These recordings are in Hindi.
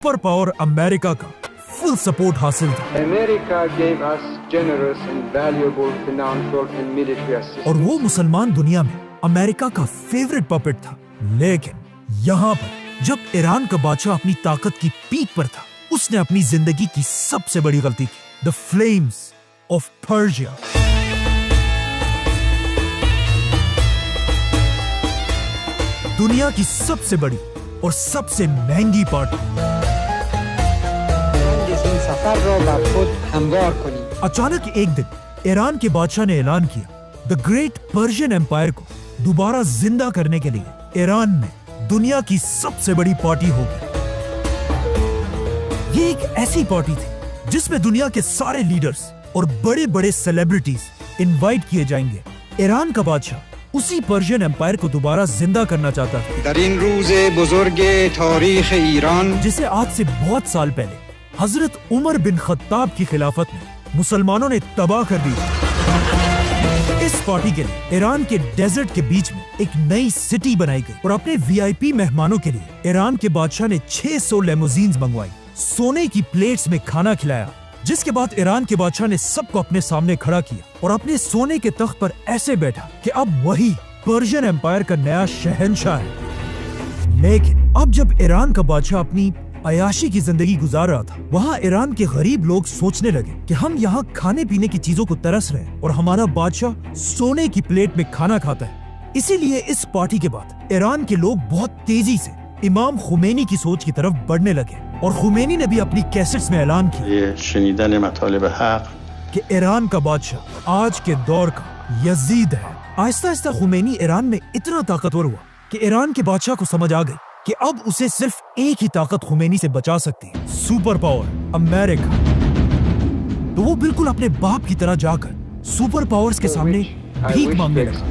सुपर पावर अमेरिका का फुल सपोर्ट हासिल था। America gave us generous and valuable financial and military assistance. और वो मुसलमान दुनिया में अमेरिका का फेवरेट पपेट था। लेकिन यहाँ पर जब ईरान का बादशाह अपनी ताकत की पीक पर था, उसने अपनी जिंदगी की सबसे बड़ी गलती की। The flames of Persia. दुनिया की सबसे बड़ी और सबसे महंगी पार्टी। अचानक एक दिन ईरान के बादशाह ने ऐलान किया, द ग्रेट पर्शियन एम्पायर को दोबारा जिंदा करने के लिए ईरान में दुनिया की सबसे बड़ी पार्टी होगी। ये एक ऐसी पार्टी थी जिसमें दुनिया के सारे लीडर्स और बड़े बड़े सेलिब्रिटीज इनवाइट किए जाएंगे। ईरान का बादशाह उसी पर्शियन एम्पायर को दोबारा जिंदा करना चाहता था। दरिन रूज़े बुजुर्गे तारीख़ ईरान, जिसे आज से बहुत साल पहले हजरत उमर बिन खत्ताब की खिलाफत में मुसलमानों ने तबाह कर दी। इस पार्टी के लिए ईरान के डेजर्ट के बीच में एक नई सिटी बनाई गई और अपने वीआईपी मेहमानों के लिए ईरान के बादशाह ने 600 लेमोजीन्स मंगवाई, सोने की प्लेट्स में खाना खिलाया, जिसके बाद ईरान के बादशाह ने सबको अपने सामने खड़ा किया और अपने सोने के तख्त पर ऐसे बैठा कि अब वही पर्शियन एम्पायर का नया शहंशाह है। लेकिन अब जब ईरान का बादशाह अपनी अयाशी की जिंदगी गुजार रहा था, वहाँ ईरान के गरीब लोग सोचने लगे कि हम यहाँ खाने पीने की चीजों को तरस रहे हैं और हमारा बादशाह सोने की प्लेट में खाना खाता है। इसीलिए इस पार्टी के बाद ईरान के लोग बहुत तेजी से इमाम खुमैनी की सोच की तरफ बढ़ने लगे और खुमैनी ने भी अपनी कैसेट्स में ऐलान किया कि ईरान का बादशाह आज के दौर का यजीद है। आहिस्ता आहिस्ता खुमैनी ईरान में इतना ताकतवर हुआ कि ईरान के बादशाह को समझ आ गई कि अब उसे सिर्फ एक ही ताकत खुमैनी से बचा सकती है, सुपर पावर अमेरिका। तो वो बिल्कुल अपने बाप की तरह जाकर सुपर पावर्स के सामने भीख मांगने लगा,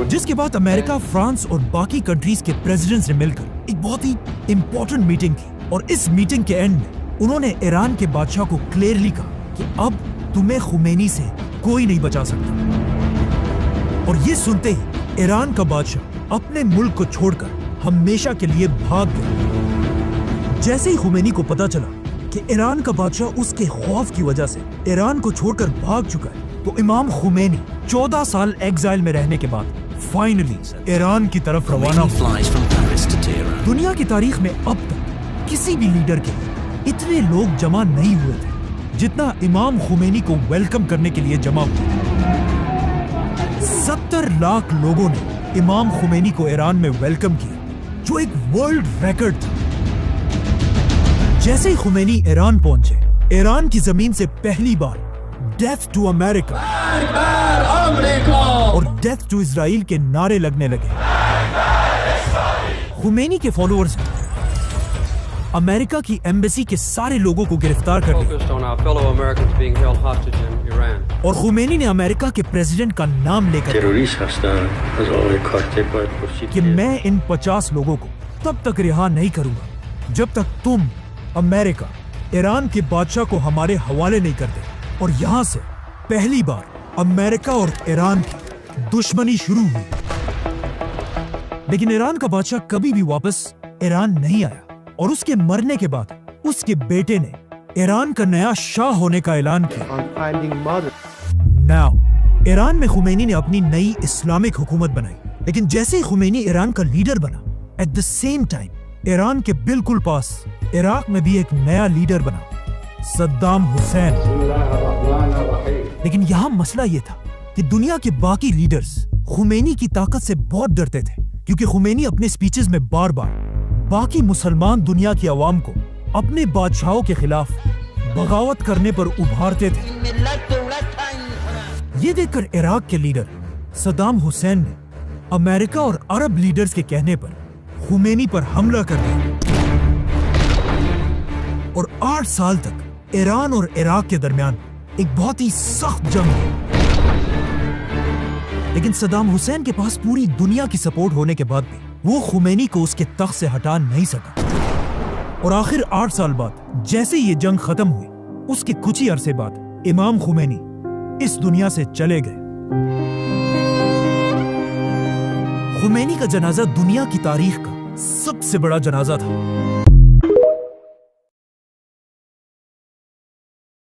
जिसके बाद अमेरिका, फ्रांस और बाकी कंट्रीज के प्रेसिडेंट्स ने मिलकर एक बहुत ही इंपॉर्टेंट मीटिंग की और इस मीटिंग के एंड में उन्होंने ईरान के बादशाह को क्लियरली कहा कि अब तुम्हें खुमैनी से कोई नहीं बचा सकता। और ये सुनते ही ईरान का बादशाह अपने मुल्क को छोड़कर हमेशा के लिए भाग गया। जैसे ही खुमैनी को पता चला कि ईरान का बादशाह उसके खौफ की वजह से ईरान को छोड़कर भाग चुका है, तो इमाम खुमैनी 14 साल एग्जाइल में रहने के बाद फाइनली ईरान की तरफ रवाना हुआ। दुनिया की तारीख में अब तक किसी भी लीडर के लिए इतने लोग जमा नहीं हुए थे जितना इमाम खुमैनी को वेलकम करने के लिए जमा हुआ। 70 लाख लोगों ने इमाम खुमैनी को ईरान में वेलकम किया, जो एक वर्ल्ड रिकॉर्ड था। जैसे ही खुमैनी ईरान पहुंचे, ईरान की जमीन से पहली बार डेथ टू अमेरिका और डेथ टू इजराइल के नारे लगने लगे। खुमैनी के फॉलोअर्स ने अमेरिका की एम्बेसी के सारे लोगों को गिरफ्तार कर लिया और खुमैनी ने अमेरिका के प्रेसिडेंट का नाम लेकर कि मैं इन 50 लोगों को तब तक रिहा नहीं करूंगा जब तक तुम अमेरिका ईरान के बादशाह को हमारे हवाले नहीं करते। और यहाँ से पहली बार अमेरिका और ईरान की दुश्मनी शुरू हुई। लेकिन ईरान का बादशाह कभी भी वापस ईरान नहीं आया और उसके मरने के बाद उसके बेटे ने ईरान का नया शाह होने का ऐलान किया। नाउ ईरान में खुमैनी ने अपनी नई इस्लामिक हुकूमत बनाई, लेकिन जैसे ही खुमैनी ईरान का लीडर बना, at the same time Iran के बिल्कुल पास इराक में भी एक नया लीडर बना, सद्दाम हुसैन। लेकिन यहाँ मसला ये था कि दुनिया के बाकी लीडर्स खुमैनी की ताकत से बहुत डरते थे, क्योंकि खुमैनी अपने स्पीचेस में बार बार बाकी मुसलमान दुनिया की आवाम को अपने बादशाहों के खिलाफ बगावत करने पर उभारते थे। ये देखकर इराक के लीडर सद्दाम हुसैन ने अमेरिका और अरब लीडर्स के कहने पर खुमैनी पर हमला कर दिया और 8 साल तक ईरान और इराक के दरमियान एक बहुत ही सख्त जंग हुई। लेकिन सद्दाम हुसैन के पास पूरी दुनिया की सपोर्ट होने के बाद भी वो खुमैनी को उसके तख्त से हटा नहीं सका। और आखिर 8 साल बाद जैसे ये जंग खत्म हुई, उसके कुछ ही अरसे बाद इमाम खुमैनी इस दुनिया से चले गए। खुमैनी का जनाजा दुनिया की तारीख का सबसे बड़ा जनाजा था।